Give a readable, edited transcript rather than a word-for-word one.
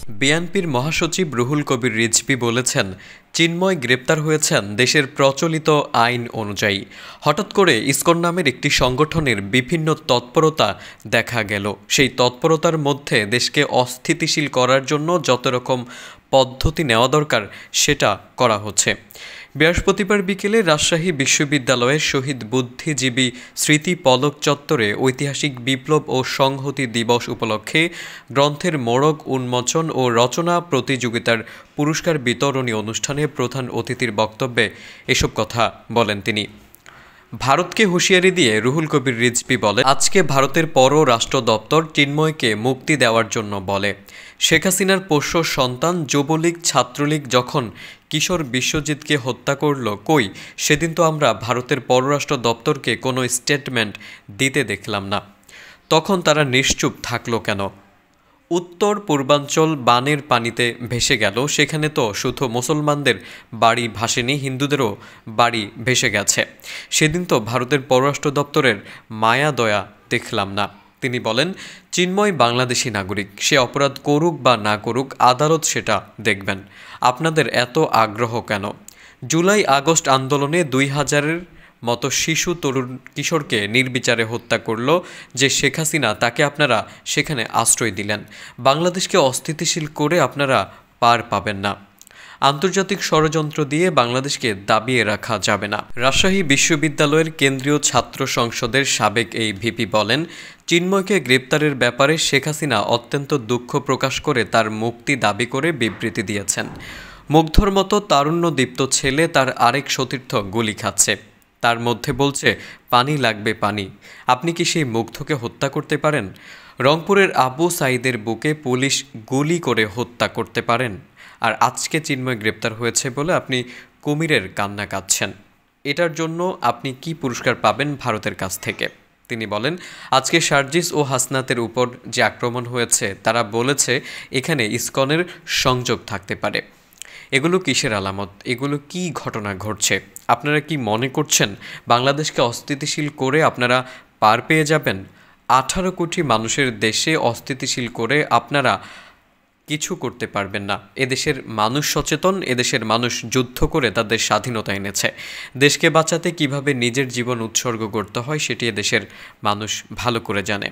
বিএনপির মহাসচিব রুহুল কবির রিজভী বলেছেন, চিন্ময় গ্রেপ্তার হয়েছেন দেশের প্রচলিত আইন অনুযায়ী। হঠাৎ করে ইসকন নামের একটি সংগঠনের বিভিন্ন তৎপরতা দেখা গেল। সেই তৎপরতার মধ্যে দেশকে অস্থিতিশীল করার জন্য যত রকম পদ্ধতি নেওয়া দরকার সেটা করা হচ্ছে। বৃহস্পতিবার বিকেলে রাজশাহী বিশ্ববিদ্যালয়ের শহীদ বুদ্ধিজীবী স্মৃতি পদক চত্বরে ঐতিহাসিক বিপ্লব ও সংহতি দিবস উপলক্ষে গ্রন্থের মোড়ক উন্মোচন ও রচনা প্রতিযোগিতার পুরস্কার বিতরণী অনুষ্ঠানে প্রধান অতিথির বক্তব্যে এসব কথা বলেন তিনি। ভারতকে হুঁশিয়ারি দিয়ে রুহুল কবির রিজভী বলেন, আজকে ভারতের পররাষ্ট্র দপ্তর চিন্ময়কে মুক্তি দেওয়ার জন্য বলে। শেখ হাসিনার পোষ্য সন্তান যুবলীগ ছাত্রলীগ যখন কিশোর বিশ্বজিৎকে হত্যা করল, কই সেদিন তো আমরা ভারতের পররাষ্ট্র দপ্তরকে কোনো স্টেটমেন্ট দিতে দেখলাম না। তখন তারা নিশ্চুপ থাকলো কেন? উত্তর পূর্বাঞ্চল বানের পানিতে ভেসে গেল, সেখানে তো শুধু মুসলমানদের বাড়ি ভাসেনি, হিন্দুদেরও বাড়ি ভেসে গেছে। সেদিন তো ভারতের পররাষ্ট্র দপ্তরের মায়া দয়া দেখলাম না। তিনি বলেন, চিন্ময় বাংলাদেশি নাগরিক, সে অপরাধ করুক বা না করুক আদালত সেটা দেখবেন। আপনাদের এত আগ্রহ কেন? জুলাই আগস্ট আন্দোলনে 2000-এর মতো শিশু তরুণ কিশোরকে নির্বিচারে হত্যা করল যে শেখ হাসিনা, তাকে আপনারা সেখানে আশ্রয় দিলেন। বাংলাদেশকে অস্থিতিশীল করে আপনারা পার পাবেন না। আন্তর্জাতিক ষড়যন্ত্র দিয়ে বাংলাদেশকে দাবিয়ে রাখা যাবে না। রাজশাহী বিশ্ববিদ্যালয়ের কেন্দ্রীয় ছাত্র সংসদের সাবেক এই ভিপি বলেন, চিন্ময়কে গ্রেপ্তারের ব্যাপারে শেখ হাসিনা অত্যন্ত দুঃখ প্রকাশ করে তার মুক্তি দাবি করে বিবৃতি দিয়েছেন। মুগ্ধর মতো তারুণ্যদীপ্ত ছেলে তার আরেক সতীর্থ গুলি খাচ্ছে, তার মধ্যে বলছে পানি লাগবে পানি। আপনি কি সেই মুগ্ধকে হত্যা করতে পারেন? রংপুরের আবু সাইদের বুকে পুলিশ গুলি করে হত্যা করতে পারেন? আর আজকে চিন্ময় গ্রেপ্তার হয়েছে বলে আপনি কুমিরের কান্না কাঁদছেন। এটার জন্য আপনি কি পুরস্কার পাবেন ভারতের কাছ থেকে? তিনি বলেন, আজকে সার্জিস ও হাসনাতের উপর যে আক্রমণ হয়েছে, তারা বলেছে এখানে ইসকনের সংযোগ থাকতে পারে। এগুলো কিসের আলামত? এগুলো কি ঘটনা ঘটছে? আপনারা কি মনে করছেন বাংলাদেশকে অস্থিতিশীল করে আপনারা পার পেয়ে যাবেন? 18 কোটি মানুষের দেশে অস্থিতিশীল করে আপনারা কিছু করতে পারবেন না। এদেশের মানুষ সচেতন, এদেশের মানুষ যুদ্ধ করে তাদের স্বাধীনতা এনেছে। দেশকে বাঁচাতে কিভাবে নিজের জীবন উৎসর্গ করতে হয় সেটি এদেশের মানুষ ভালো করে জানে।